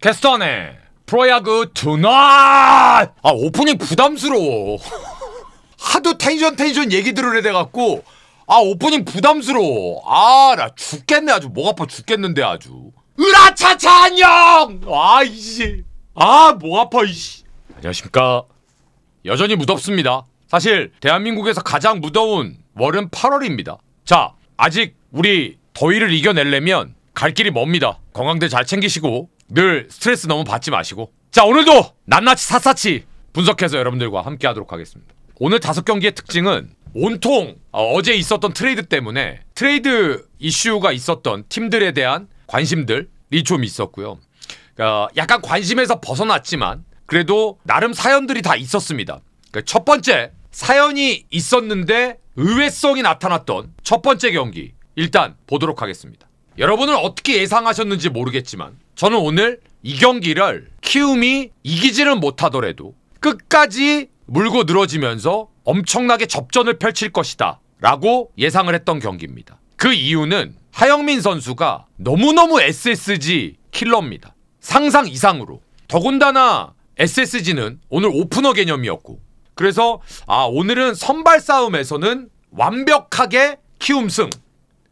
캐스터네 프로야구 투나잇! 아 오프닝 부담스러워. 하도 텐션 얘기 들으려 돼갖고 아 오프닝 부담스러워. 아 나 죽겠네. 아주 목 아파 죽겠는데 아주. 으라차차 안녕! 아이씨 아 목 아파 이씨. 안녕하십니까. 여전히 무덥습니다. 사실 대한민국에서 가장 무더운 월은 8월입니다 자 아직 우리 더위를 이겨내려면 갈 길이 멉니다. 건강들 잘 챙기시고 늘 스트레스 너무 받지 마시고 자 오늘도 낱낱이 샅샅이 분석해서 여러분들과 함께 하도록 하겠습니다. 오늘 5경기의 특징은 온통 어제 있었던 트레이드 때문에 트레이드 이슈가 있었던 팀들에 대한 관심들이 좀 있었고요. 약간 관심에서 벗어났지만 그래도 나름 사연들이 다 있었습니다. 첫 번째 사연이 있었는데 의외성이 나타났던 첫 번째 경기 일단 보도록 하겠습니다. 여러분은 어떻게 예상하셨는지 모르겠지만 저는 오늘 이 경기를 키움이 이기지는 못하더라도 끝까지 물고 늘어지면서 엄청나게 접전을 펼칠 것이다 라고 예상을 했던 경기입니다. 그 이유는 하영민 선수가 너무너무 SSG 킬러입니다. 상상 이상으로. 더군다나 SSG는 오늘 오프너 개념이었고 그래서 오늘은 선발 싸움에서는 완벽하게 키움 승.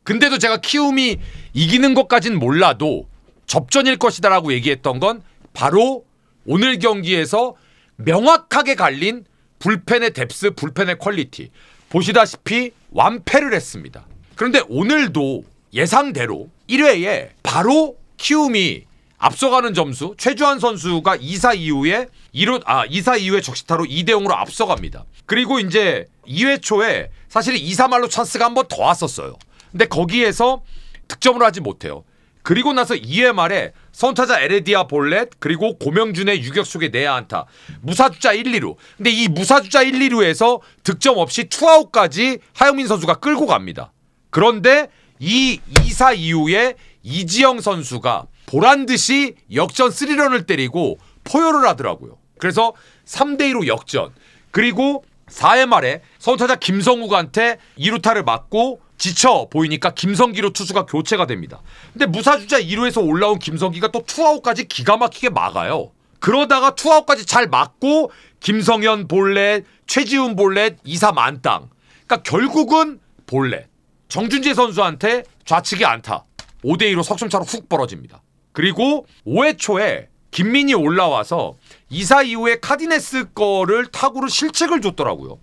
근데도 제가 키움이 이기는 것까진 몰라도 접전일 것이다 라고 얘기했던 건 바로 오늘 경기에서 명확하게 갈린 불펜의 뎁스, 불펜의 퀄리티. 보시다시피 완패를 했습니다. 그런데 오늘도 예상대로 1회에 바로 키움이 앞서가는 점수 최주환 선수가 2사 이후에 2사 이후에 적시타로 2대0으로 앞서갑니다. 그리고 이제 2회 초에 사실 2사 말로 찬스가 한 번 더 왔었어요. 근데 거기에서 득점을 하지 못해요. 그리고 나서 2회 말에 선타자 에레디아 볼렛 그리고 고명준의 유격수의 내야 안타 무사주자 1, 2루. 근데 이 무사주자 1, 2루에서 득점 없이 투아웃까지 하영민 선수가 끌고 갑니다. 그런데 이 2사 이후에 이지영 선수가 보란듯이 역전 3런을 때리고 포효를 하더라고요. 그래서 3대2로 역전. 그리고 4회 말에 선타자 김성욱한테 2루타를 맞고 지쳐 보이니까 김성기로 투수가 교체가 됩니다. 근데 무사주자 2루에서 올라온 김성기가 또 투아웃까지 기가 막히게 막아요. 그러다가 투아웃까지 잘 막고 김성현 볼넷, 최지훈 볼넷, 2사 만땅. 그러니까 결국은 볼넷. 정준재 선수한테 좌측이 안타. 5대2로 석점차로 훅 벌어집니다. 그리고 5회 초에 김민희 올라와서 2사 이후에 카디네스 거를 타구를 실책을 줬더라고요.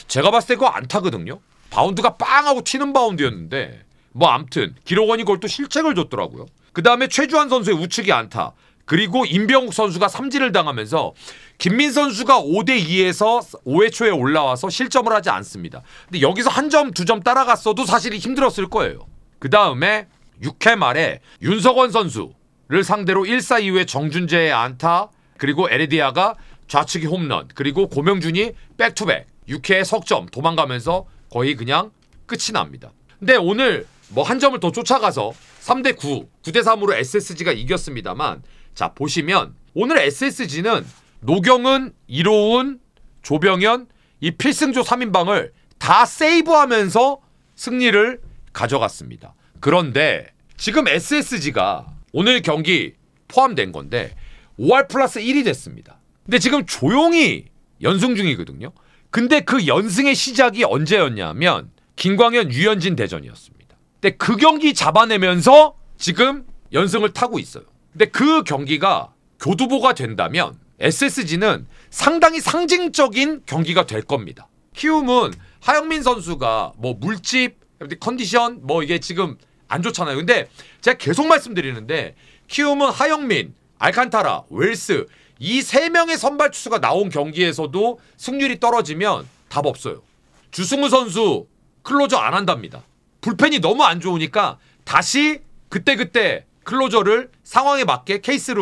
제가 봤을 때 그거 안타거든요. 바운드가 빵 하고 튀는 바운드였는데 뭐 암튼 기록원이 그걸 또 실책을 줬더라고요. 그 다음에 최주환 선수의 우측이 안타. 그리고 임병욱 선수가 삼진을 당하면서 김민 선수가 5대2에서 5회 초에 올라와서 실점을 하지 않습니다. 근데 여기서 한 점, 2점 따라갔어도 사실 힘들었을 거예요. 그 다음에 6회 말에 윤석원 선수를 상대로 1사 이후에 정준재의 안타 그리고 에레디아가 좌측이 홈런 그리고 고명준이 백투백 6회에 석점 도망가면서 거의 그냥 끝이 납니다. 근데 오늘 뭐 한 점을 더 쫓아가서 3대9, 9대3으로 SSG가 이겼습니다만 자 보시면 오늘 SSG는 노경은, 이로운, 조병현 이 필승조 3인방을 다 세이브하면서 승리를 가져갔습니다. 그런데 지금 SSG가 오늘 경기 포함된 건데 5할 플러스 1이 됐습니다. 근데 지금 조용히 연승 중이거든요. 근데 그 연승의 시작이 언제였냐면 김광현, 유현진 대전이었습니다. 근데 그 경기 잡아내면서 지금 연승을 타고 있어요. 근데 그 경기가 교두보가 된다면 SSG는 상당히 상징적인 경기가 될 겁니다. 키움은 하영민 선수가 뭐 물집, 컨디션 뭐 이게 지금 안 좋잖아요. 근데 제가 계속 말씀드리는데 키움은 하영민, 알칸타라, 웰스 이 3명의 선발 투수가 나온 경기에서도 승률이 떨어지면 답 없어요. 주승우 선수 클로저 안 한답니다. 불펜이 너무 안 좋으니까 다시 그때그때 클로저를 상황에 맞게 케이스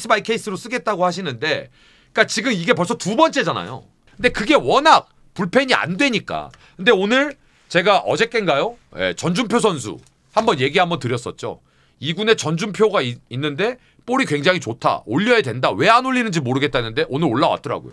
바이 케이스로 쓰겠다고 하시는데 그러니까 지금 이게 벌써 2번째잖아요. 근데 그게 워낙 불펜이 안 되니까. 근데 오늘 제가 어저께인가요? 전준표 선수 한번 얘기 한번 드렸었죠. 2군에 전준표가 있는데 볼이 굉장히 좋다. 올려야 된다. 왜 안 올리는지 모르겠다는데 오늘 올라왔더라고요.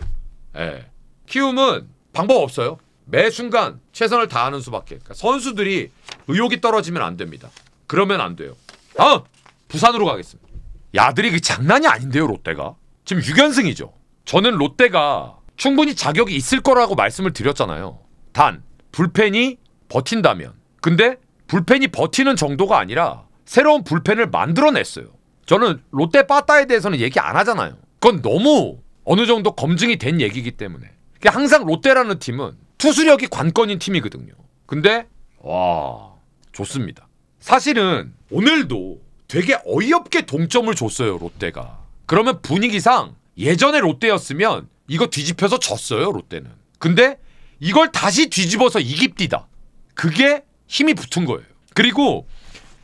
키움은 방법 없어요. 매 순간 최선을 다하는 수밖에. 그러니까 선수들이 의욕이 떨어지면 안 됩니다. 그러면 안 돼요. 다음! 부산으로 가겠습니다. 야들이 그 장난이 아닌데요, 롯데가. 지금 6연승이죠. 저는 롯데가 충분히 자격이 있을 거라고 말씀을 드렸잖아요. 단 불펜이 버틴다면. 근데 불펜이 버티는 정도가 아니라 새로운 불펜을 만들어냈어요. 저는 롯데 빠따에 대해서는 얘기 안 하잖아요. 그건 너무 어느 정도 검증이 된 얘기이기 때문에. 항상 롯데라는 팀은 투수력이 관건인 팀이거든요. 근데 와, 좋습니다. 사실은 오늘도 되게 어이없게 동점을 줬어요, 롯데가. 그러면 분위기상 예전에 롯데였으면 이거 뒤집혀서 졌어요, 롯데는. 근데 이걸 다시 뒤집어서 이깁디다. 그게 힘이 붙은 거예요. 그리고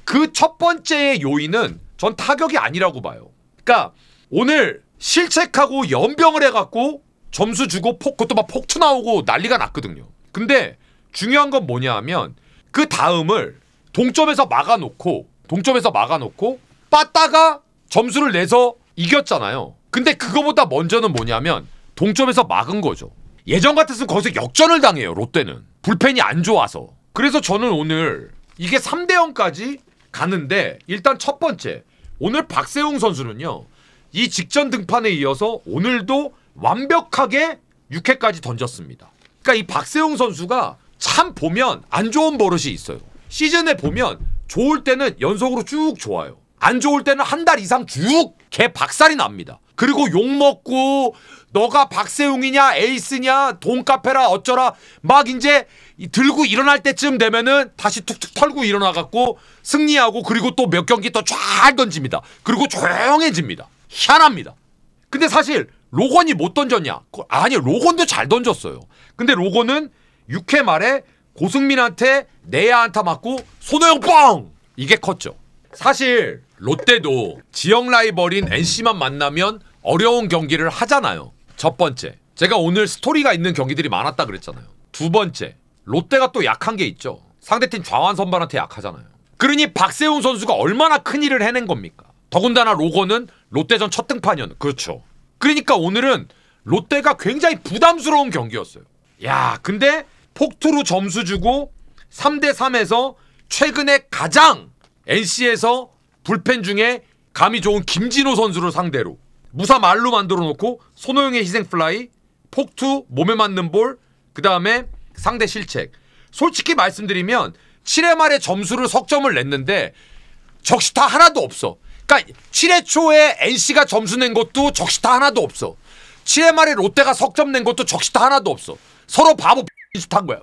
그 첫 번째의 요인은 전 타격이 아니라고 봐요. 그러니까 오늘 실책하고 연병을 해갖고 점수 주고 그것도 막 폭투 나오고 난리가 났거든요. 근데 중요한 건 뭐냐 하면 그 다음을 동점에서 막아놓고 빠따가 점수를 내서 이겼잖아요. 근데 그거보다 먼저는 뭐냐면 동점에서 막은 거죠. 예전 같았으면 거기서 역전을 당해요, 롯데는. 불펜이 안 좋아서. 그래서 저는 오늘 이게 3대0까지 가는데 일단 첫 번째, 오늘 박세웅 선수는요, 이 직전 등판에 이어서 오늘도 완벽하게 6회까지 던졌습니다. 그러니까 이 박세웅 선수가 참 보면 안 좋은 버릇이 있어요. 시즌에 보면 좋을 때는 연속으로 쭉 좋아요. 안 좋을 때는 한 달 이상 쭉 개 박살이 납니다. 그리고 욕먹고 너가 박세웅이냐 에이스냐 돈카페라 어쩌라 막 이제 들고 일어날 때쯤 되면은 다시 툭툭 털고 일어나갖고 승리하고 그리고 또 몇 경기 더 쫙 던집니다. 그리고 조용해집니다. 희한합니다. 근데 사실 로건이 못 던졌냐? 아니, 로건도 잘 던졌어요. 근데 로건은 6회 말에 고승민한테 내야 안타 맞고 손호영 뻥! 이게 컸죠. 사실 롯데도 지역 라이벌인 NC만 만나면 어려운 경기를 하잖아요. 첫 번째, 제가 오늘 스토리가 있는 경기들이 많았다 그랬잖아요. 두 번째, 롯데가 또 약한 게 있죠. 상대팀 좌완 선발한테 약하잖아요. 그러니 박세웅 선수가 얼마나 큰 일을 해낸 겁니까? 더군다나 로건은 롯데전 첫 등판이었는. 그렇죠. 그러니까 오늘은 롯데가 굉장히 부담스러운 경기였어요. 야, 근데 폭투로 점수 주고 3대3에서 최근에 가장 NC에서 불펜 중에 감이 좋은 김진호 선수를 상대로 무사 말로 만들어 놓고 손호영의 희생 플라이, 폭투, 몸에 맞는 볼, 그 다음에 상대 실책. 솔직히 말씀드리면 7회 말에 점수를 석점을 냈는데 적시타 하나도 없어. 그러니까 7회 초에 NC가 점수 낸 것도 적시타 하나도 없어. 7회 말에 롯데가 석점 낸 것도 적시타 하나도 없어. 서로 바보 비슷한 거야.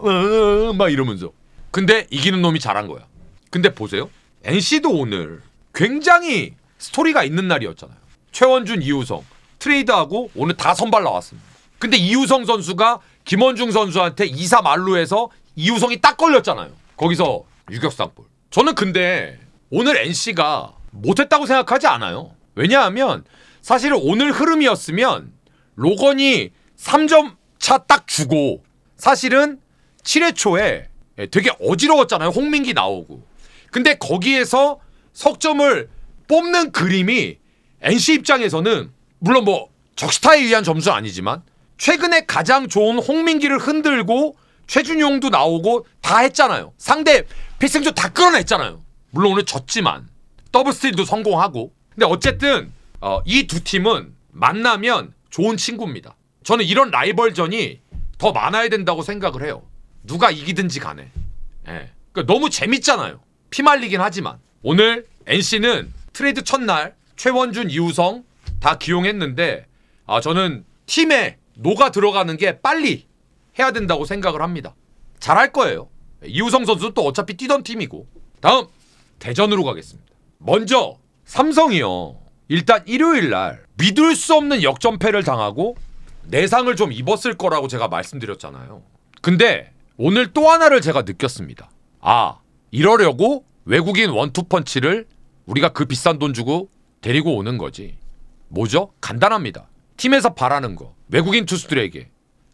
막 이러면서. 근데 이기는 놈이 잘한 거야. 근데 보세요. NC도 오늘 굉장히 스토리가 있는 날이었잖아요. 최원준, 이우성 트레이드하고 오늘 다 선발 나왔습니다. 근데 이우성 선수가 김원중 선수한테 2사 말루에서 이우성이 딱 걸렸잖아요. 거기서 유격수볼. 저는 근데 오늘 NC가 못했다고 생각하지 않아요. 왜냐하면 사실은 오늘 흐름이었으면 로건이 3점 차 딱 주고 사실은 7회 초에 되게 어지러웠잖아요. 홍민기 나오고. 근데 거기에서 석점을 뽑는 그림이 NC 입장에서는 물론 뭐 적시타에 의한 점수는 아니지만 최근에 가장 좋은 홍민기를 흔들고 최준용도 나오고 다 했잖아요. 상대 필승조 다 끌어냈잖아요. 물론 오늘 졌지만 더블 스틸도 성공하고. 근데 어쨌든 이 두 팀은 만나면 좋은 친구입니다. 저는 이런 라이벌전이 더 많아야 된다고 생각을 해요. 누가 이기든지 간에. 예. 그러니까 너무 재밌잖아요. 피말리긴 하지만. 오늘 NC는 트레이드 첫날 최원준, 이우성 다 기용했는데 저는 팀에 녹아 들어가는 게 빨리 해야 된다고 생각을 합니다. 잘할 거예요. 이우성 선수도 또 어차피 뛰던 팀이고. 다음 대전으로 가겠습니다. 먼저 삼성이요. 일단 일요일날 믿을 수 없는 역전패를 당하고 내상을 좀 입었을 거라고 제가 말씀드렸잖아요. 근데 오늘 또 하나를 제가 느꼈습니다. 이러려고 외국인 원투펀치를 우리가 그 비싼 돈 주고 데리고 오는 거지. 뭐죠? 간단합니다. 팀에서 바라는 거. 외국인 투수들에게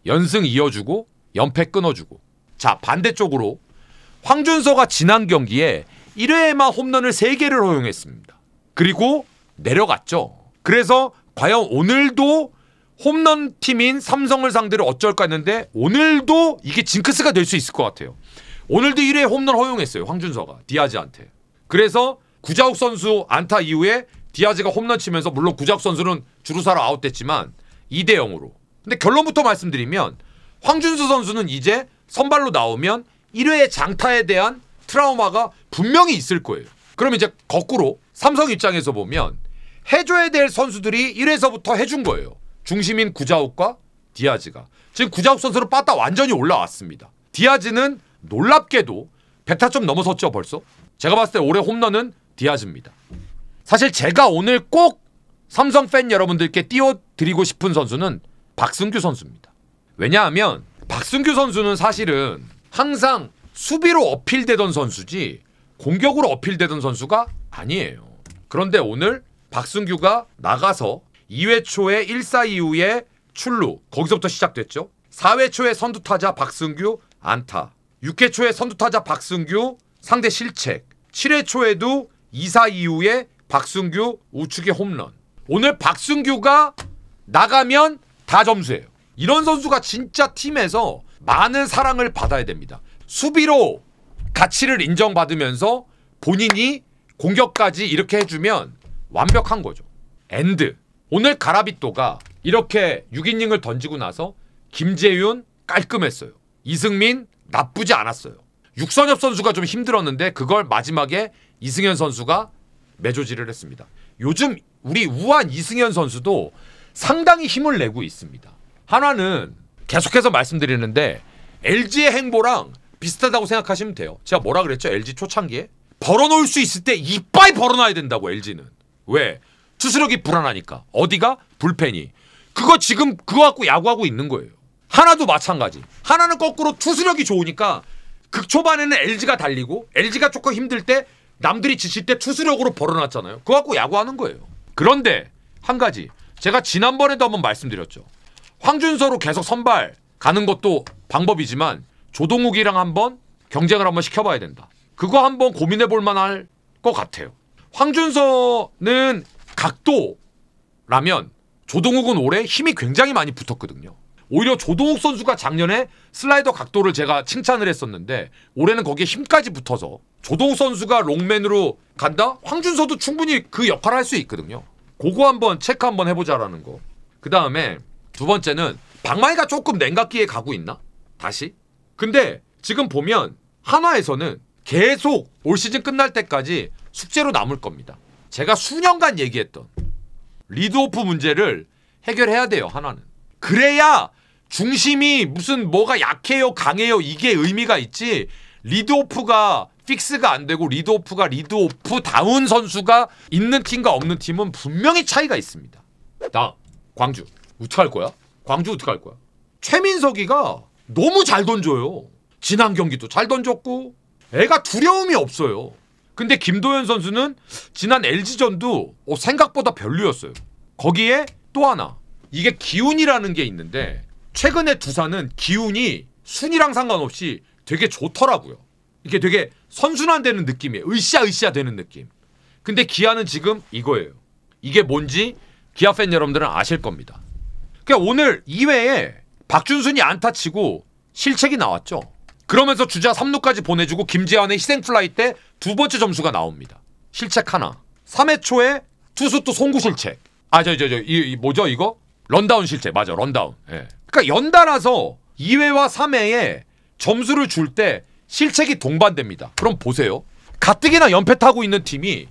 연승 이어주고 연패 끊어주고. 자, 반대쪽으로 황준서가 지난 경기에 1회에만 홈런을 3개를 허용했습니다. 그리고 내려갔죠. 그래서 과연 오늘도 홈런 팀인 삼성을 상대로 어쩔까 했는데 오늘도 이게 징크스가 될 수 있을 것 같아요. 오늘도 1회 홈런 허용했어요. 황준서가 디아즈한테. 그래서 구자욱 선수 안타 이후에 디아즈가 홈런 치면서 물론 구자욱 선수는 주루사로 아웃됐지만 2대 0으로. 근데 결론부터 말씀드리면 황준수 선수는 이제 선발로 나오면 1회의 장타에 대한 트라우마가 분명히 있을 거예요. 그럼 이제 거꾸로 삼성 입장에서 보면 해줘야 될 선수들이 1회서부터 해준 거예요. 중심인 구자욱과 디아즈가. 지금 구자욱 선수는 빠따 완전히 올라왔습니다. 디아즈는 놀랍게도 100타점 넘어섰죠 벌써. 제가 봤을 때 올해 홈런은 디아즈입니다. 사실 제가 오늘 꼭 삼성 팬 여러분들께 띄워드리고 싶은 선수는 박승규 선수입니다. 왜냐하면 박승규 선수는 사실은 항상 수비로 어필되던 선수지 공격으로 어필되던 선수가 아니에요. 그런데 오늘 박승규가 나가서 2회 초에 1사 이후에 출루, 거기서부터 시작됐죠. 4회 초에 선두타자 박승규 안타, 6회 초에 선두타자 박승규 상대 실책, 7회 초에도 2사 이후에 박승규 우측의 홈런. 오늘 박승규가 나가면 다 점수예요. 이런 선수가 진짜 팀에서 많은 사랑을 받아야 됩니다. 수비로 가치를 인정받으면서 본인이 공격까지 이렇게 해주면 완벽한 거죠. 엔드. 오늘 가라비또가 이렇게 6이닝을 던지고 나서 김재윤 깔끔했어요. 이승민 나쁘지 않았어요. 육선엽 선수가 좀 힘들었는데 그걸 마지막에 이승현 선수가 매조지를 했습니다. 요즘 우리 우한 이승현 선수도 상당히 힘을 내고 있습니다. 하나는 계속해서 말씀드리는데 LG의 행보랑 비슷하다고 생각하시면 돼요. 제가 뭐라 그랬죠? LG 초창기에 벌어놓을 수 있을 때 이빨 벌어놔야 된다고. LG는 왜? 투수력이 불안하니까. 어디가? 불펜이. 그거 지금 그거 갖고 야구하고 있는 거예요. 하나도 마찬가지. 하나는 거꾸로 투수력이 좋으니까 극초반에는 LG가 달리고 LG가 조금 힘들 때 남들이 지칠 때 투수력으로 벌어놨잖아요. 그거 갖고 야구하는 거예요. 그런데 한 가지 제가 지난번에도 한번 말씀드렸죠. 황준서로 계속 선발 가는 것도 방법이지만 조동욱이랑 한번 경쟁을 한번 시켜봐야 된다. 그거 한번 고민해 볼 만할 것 같아요. 황준서는 각도라면 조동욱은 올해 힘이 굉장히 많이 붙었거든요. 오히려 조동욱 선수가 작년에 슬라이더 각도를 제가 칭찬을 했었는데 올해는 거기에 힘까지 붙어서 조동욱 선수가 롱맨으로 간다? 황준서도 충분히 그 역할을 할 수 있거든요. 그거 한번 체크 한번 해보자라는 거. 그 다음에 두 번째는 박마이가 조금 냉각기에 가고 있나? 다시? 근데 지금 보면 한화에서는 계속 올 시즌 끝날 때까지 숙제로 남을 겁니다. 제가 수년간 얘기했던 리드오프 문제를 해결해야 돼요. 한화는. 그래야 중심이 무슨 뭐가 약해요 강해요 이게 의미가 있지. 리드오프가 픽스가 안 되고 리드오프가 리드오프다운 선수가 있는 팀과 없는 팀은 분명히 차이가 있습니다. 다음 광주 어떡할 거야? 광주 어떡할 거야? 최민석이가 너무 잘 던져요. 지난 경기도 잘 던졌고 애가 두려움이 없어요. 근데 김도현 선수는 지난 LG전도 생각보다 별로였어요. 거기에 또 하나 이게 기운이라는 게 있는데 최근에 두산은 기운이 순위랑 상관없이 되게 좋더라고요. 이게 되게 선순환되는 느낌이에요. 으쌰으쌰 되는 느낌. 근데 기아는 지금 이거예요. 이게 뭔지 기아 팬 여러분들은 아실 겁니다. 그러니까 오늘 2회에 박준순이 안타 치고 실책이 나왔죠. 그러면서 주자 3루까지 보내주고 김재환의 희생플라이 때 두 번째 점수가 나옵니다. 실책 하나. 3회 초에 투수 또 송구 실책. 뭐죠 이거? 런다운 실책. 맞아 런다운. 예. 그러니까 연달아서 2회와 3회에 점수를 줄 때 실책이 동반됩니다. 그럼 보세요. 가뜩이나 연패 타고 있는 팀이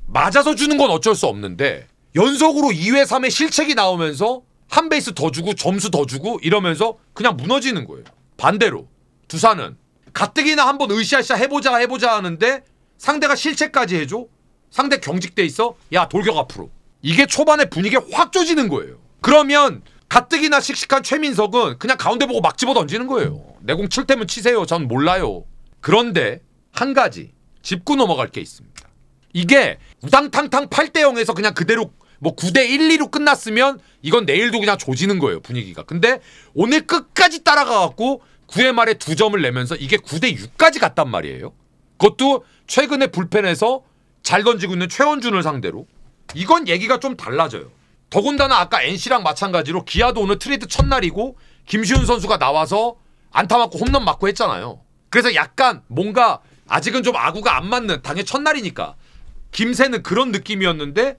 맞아서 주는 건 어쩔 수 없는데 연속으로 2회 3회 실책이 나오면서 한 베이스 더 주고 점수 더 주고 이러면서 그냥 무너지는 거예요. 반대로 두산은 가뜩이나 한번 으쌰으쌰 해보자 하는데 상대가 실책까지 해줘. 상대 경직돼 있어. 야 돌격 앞으로. 이게 초반에 분위기가 확 조지는 거예요. 그러면 가뜩이나 씩씩한 최민석은 그냥 가운데 보고 막 집어 던지는 거예요. 내공 칠 테면 치세요. 전 몰라요. 그런데 한 가지 짚고 넘어갈 게 있습니다. 이게 우당탕탕 8대 0에서 그냥 그대로 뭐 9대 1, 2로 끝났으면 이건 내일도 그냥 조지는 거예요. 분위기가. 근데 오늘 끝까지 따라가갖고 9회 말에 2점을 내면서 이게 9대 6까지 갔단 말이에요. 그것도 최근에 불펜에서 잘 던지고 있는 최원준을 상대로. 이건 얘기가 좀 달라져요. 더군다나 아까 NC랑 마찬가지로 기아도 오늘 트레이드 첫날이고 김시훈 선수가 나와서 안타 맞고 홈런 맞고 했잖아요. 그래서 약간 뭔가 아직은 좀 아구가 안 맞는 당연히 첫날이니까 김새는 그런 느낌이었는데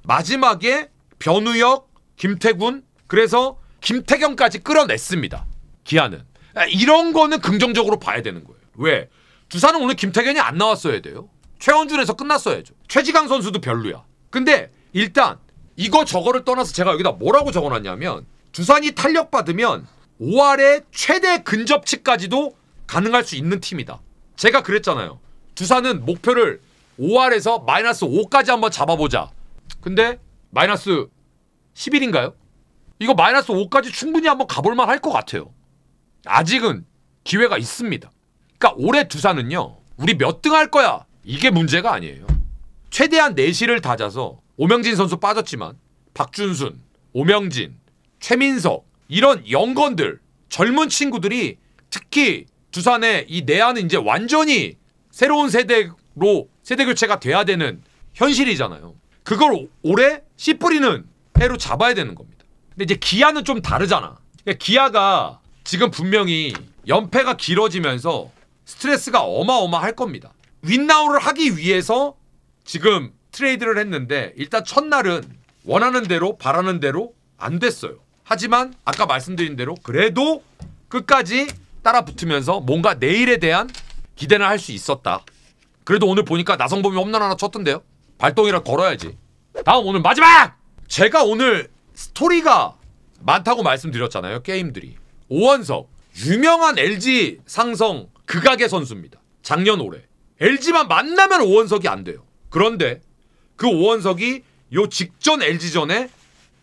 마지막에 변우혁, 김태군, 그래서 김태경까지 끌어냈습니다. 기아는. 이런 거는 긍정적으로 봐야 되는 거예요. 왜? 두산은 오늘 김태경이 안 나왔어야 돼요. 최원준에서 끝났어야죠. 최지강 선수도 별로야. 근데 일단 이거 저거를 떠나서 제가 여기다 뭐라고 적어놨냐면 두산이 탄력받으면 5할의 최대 근접치까지도 가능할 수 있는 팀이다. 제가 그랬잖아요. 두산은 목표를 5할에서 마이너스 5까지 한번 잡아보자. 근데 마이너스 11인가요? 이거 마이너스 5까지 충분히 한번 가볼만 할 것 같아요. 아직은 기회가 있습니다. 그러니까 올해 두산은요. 우리 몇 등 할 거야. 이게 문제가 아니에요. 최대한 내실을 다져서 오명진 선수 빠졌지만 박준순, 오명진, 최민석 이런 영건들 젊은 친구들이 특히 두산의 이 내야는 이제 완전히 새로운 세대로 세대 교체가 돼야 되는 현실이잖아요. 그걸 올해 씨 뿌리는 해로 잡아야 되는 겁니다. 근데 이제 기아는 좀 다르잖아. 그러니까 기아가 지금 분명히 연패가 길어지면서 스트레스가 어마어마할 겁니다. 윈나우를 하기 위해서 지금 트레이드를 했는데 일단 첫날은 원하는 대로 바라는 대로 안 됐어요. 하지만 아까 말씀드린 대로 그래도 끝까지 따라 붙으면서 뭔가 내일에 대한 기대는 할 수 있었다. 그래도 오늘 보니까 나성범이 홈런 하나 쳤던데요. 발동이라 걸어야지. 다음 오늘 마지막! 제가 오늘 스토리가 많다고 말씀드렸잖아요. 게임들이. 오원석 유명한 LG 상성 극악의 선수입니다. 작년 올해 LG만 만나면 오원석이 안 돼요. 그런데 그 오원석이 요 직전 LG전에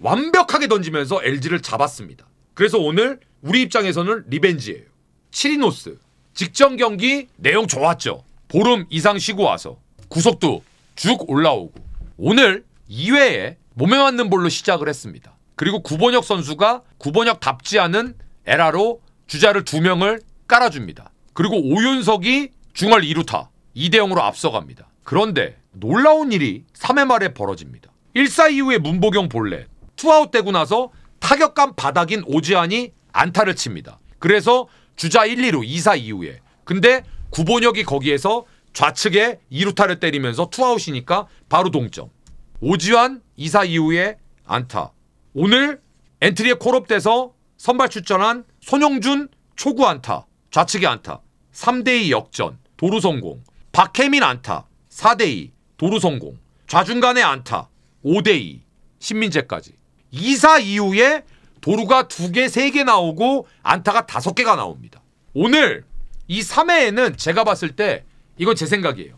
완벽하게 던지면서 LG를 잡았습니다. 그래서 오늘 우리 입장에서는 리벤지예요. 치리노스 직전 경기 내용 좋았죠. 보름 이상 쉬고 와서 구속도 쭉 올라오고 오늘 2회에 몸에 맞는 볼로 시작을 했습니다. 그리고 구본혁 선수가 구본혁답지 않은 에라로 주자를 2명을 깔아줍니다. 그리고 오윤석이 중얼 2루타 2대0으로 앞서갑니다. 그런데 놀라운 일이 3회 말에 벌어집니다. 1사 이후에 문보경 볼넷 투아웃 되고 나서 타격감 바닥인 오지환이 안타를 칩니다. 그래서 주자 1, 2루 2사 이후에 근데 구본혁이 거기에서 좌측에 2루타를 때리면서 투아웃이니까 바로 동점. 오지환 2사 이후에 안타. 오늘 엔트리에 콜업돼서 선발 출전한 손용준 초구 안타. 좌측에 안타. 3대2 역전. 도루 성공. 박혜민 안타. 4대2 도루 성공. 좌중간에 안타. 5대2 신민재까지. 2사 이후에 도루가 2개, 3개 나오고 안타가 5개가 나옵니다. 오늘 이 3회에는 제가 봤을 때 이건 제 생각이에요.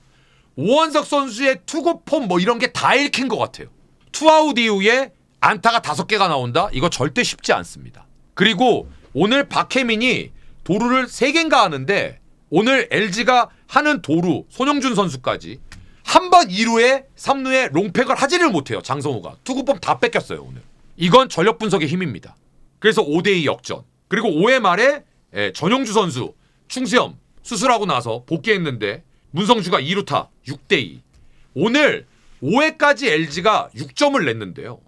오원석 선수의 투구 폼 뭐 이런 게 다 읽힌 것 같아요. 투아웃 이후에 안타가 5개가 나온다? 이거 절대 쉽지 않습니다. 그리고 오늘 박혜민이 도루를 3개인가 하는데 오늘 LG가 하는 도루 손영준 선수까지 한 번 2루에 3루에 롱팩을 하지를 못해요. 장성우가. 투구폼 다 뺏겼어요 오늘. 이건 전력 분석의 힘입니다. 그래서 5대2 역전. 그리고 5회 말에 전용주 선수 충수염 수술하고 나서 복귀했는데 문성주가 2루타 6대2. 오늘 5회까지 LG가 6점을 냈는데요.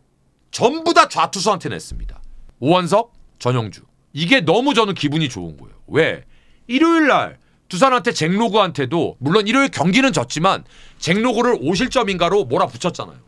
전부 다 좌투수한테 냈습니다. 오원석, 전용주. 이게 너무 저는 기분이 좋은 거예요. 왜? 일요일날 두산한테 잭로그한테도 물론 일요일 경기는 졌지만 잭로그를 5실점인가로 몰아붙였잖아요.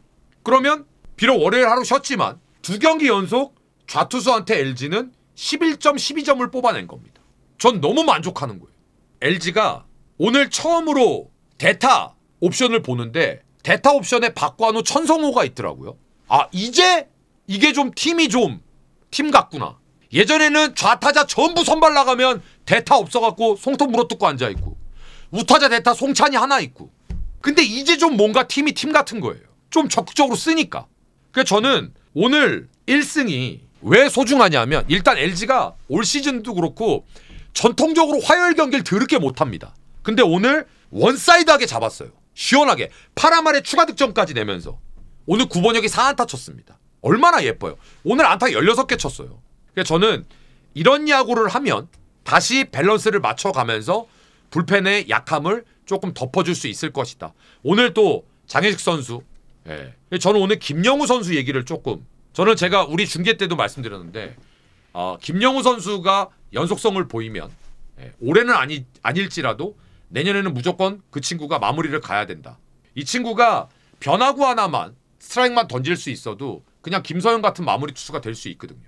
그러면 비록 월요일 하루 쉬었지만 2경기 연속 좌투수한테 LG는 11점, 12점을 뽑아낸 겁니다. 전 너무 만족하는 거예요. LG가 오늘 처음으로 대타 옵션을 보는데 대타 옵션에 박관우, 천성호가 있더라고요. 아 이제 이게 좀 팀이 좀 팀 같구나. 예전에는 좌타자 전부 선발 나가면 대타 없어갖고 송톱 물어뜯고 앉아있고 우타자 대타 송찬이 하나 있고 근데 이제 좀 뭔가 팀이 팀 같은 거예요. 좀 적극적으로 쓰니까. 그래서 저는 오늘 1승이 왜 소중하냐면 일단 LG가 올 시즌도 그렇고 전통적으로 화요일 경기를 더럽게 못합니다. 근데 오늘 원사이드하게 잡았어요. 시원하게 8회 추가 득점까지 내면서 오늘 구본혁이 4안타 쳤습니다. 얼마나 예뻐요. 오늘 안타 16개 쳤어요. 그래서 저는 이런 야구를 하면 다시 밸런스를 맞춰가면서 불펜의 약함을 조금 덮어줄 수 있을 것이다. 오늘 또 장혜식 선수 저는 오늘 김영우 선수 얘기를 조금 저는 제가 우리 중계 때도 말씀드렸는데 김영우 선수가 연속성을 보이면 올해는 아닐지라도 내년에는 무조건 그 친구가 마무리를 가야 된다. 이 친구가 변화구 하나만 스트라이크만 던질 수 있어도 그냥 김서현 같은 마무리 투수가 될 수 있거든요.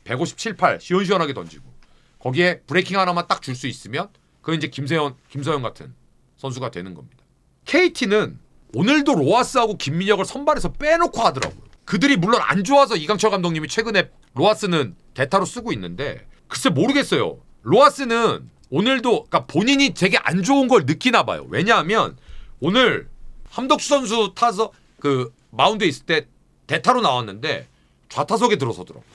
157, 8 시원시원하게 던지고 거기에 브레이킹 하나만 딱 줄 수 있으면 그건 이제 김서현 같은 선수가 되는 겁니다. KT는 오늘도 로하스하고 김민혁을 선발에서 빼놓고 하더라고요. 그들이 물론 안 좋아서 이강철 감독님이 최근에 로하스는 대타로 쓰고 있는데 글쎄 모르겠어요. 로하스는 오늘도 그러니까 본인이 되게 안 좋은 걸 느끼나 봐요. 왜냐하면 오늘 함덕수 선수 타서 그 마운드에 있을 때 대타로 나왔는데 좌타석에 들어서더라고요.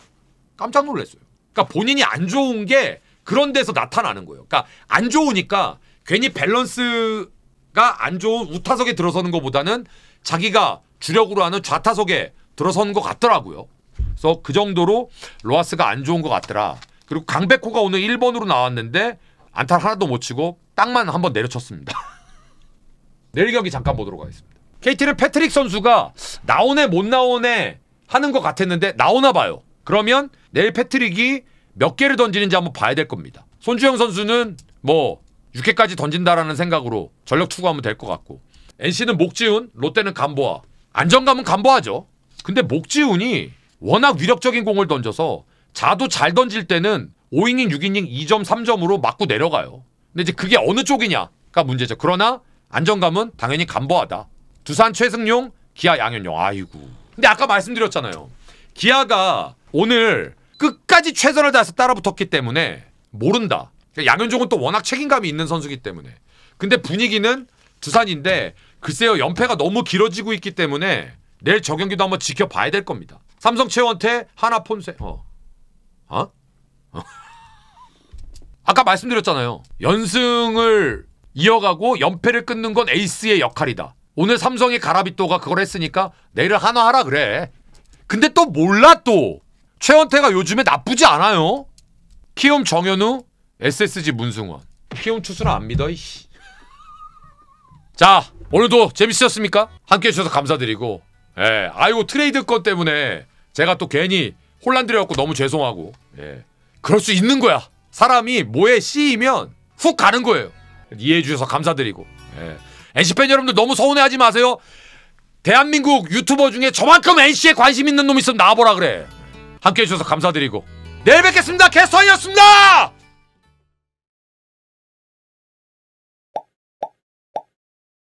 깜짝 놀랐어요. 그러니까 본인이 안 좋은 게 그런 데서 나타나는 거예요. 그러니까 안 좋으니까 괜히 밸런스가 안 좋은 우타석에 들어서는 것보다는 자기가 주력으로 하는 좌타석에 들어서는 것 같더라고요. 그래서 그 정도로 로하스가 안 좋은 것 같더라. 그리고 강백호가 오늘 1번으로 나왔는데 안타를 하나도 못 치고 땅만 한번 내려쳤습니다. 내일 경기 잠깐 보도록 하겠습니다. KT는 패트릭 선수가 나오네 못 나오네 하는 것 같았는데 나오나 봐요. 그러면 내일 패트릭이 몇 개를 던지는지 한번 봐야 될 겁니다. 손주영 선수는 뭐 6회까지 던진다라는 생각으로 전력 투구하면 될 것 같고 NC는 목지훈, 롯데는 감보아. 안정감은 감보아죠. 근데 목지훈이 워낙 위력적인 공을 던져서 자도 잘 던질 때는 5이닝, 6이닝 2점, 3점으로 맞고 내려가요. 근데 이제 그게 어느 쪽이냐가 문제죠. 그러나 안정감은 당연히 감보아다. 두산 최승용, 기아 양현종. 아이고. 근데 아까 말씀드렸잖아요. 기아가 오늘 끝까지 최선을 다해서 따라붙었기 때문에 모른다. 양현종은 또 워낙 책임감이 있는 선수이기 때문에. 근데 분위기는 두산인데 글쎄요. 연패가 너무 길어지고 있기 때문에 내일 저 경기도 한번 지켜봐야 될 겁니다. 삼성 최원태, 하나 폰세. 아까 말씀드렸잖아요. 연승을 이어가고 연패를 끊는 건 에이스의 역할이다. 오늘 삼성의 가라비또가 그걸 했으니까 내일은 하나 하라 그래. 근데 또 몰라 또. 최원태가 요즘에 나쁘지 않아요. 키움 정현우, SSG 문승원. 키움 투수는 안 믿어 이씨. 자, 오늘도 재밌으셨습니까? 함께해 주셔서 감사드리고 예, 아이고 트레이드 건 때문에 제가 또 괜히 혼란드려갖고 너무 죄송하고 예, 그럴 수 있는 거야. 사람이 뭐에 씌이면 훅 가는 거예요. 이해해 주셔서 감사드리고 예. NC팬 여러분들 너무 서운해하지 마세요. 대한민국 유튜버 중에 저만큼 NC에 관심 있는 놈 있으면 나와보라 그래. 함께해 주셔서 감사드리고 내일 뵙겠습니다. 캐스터이었습니다.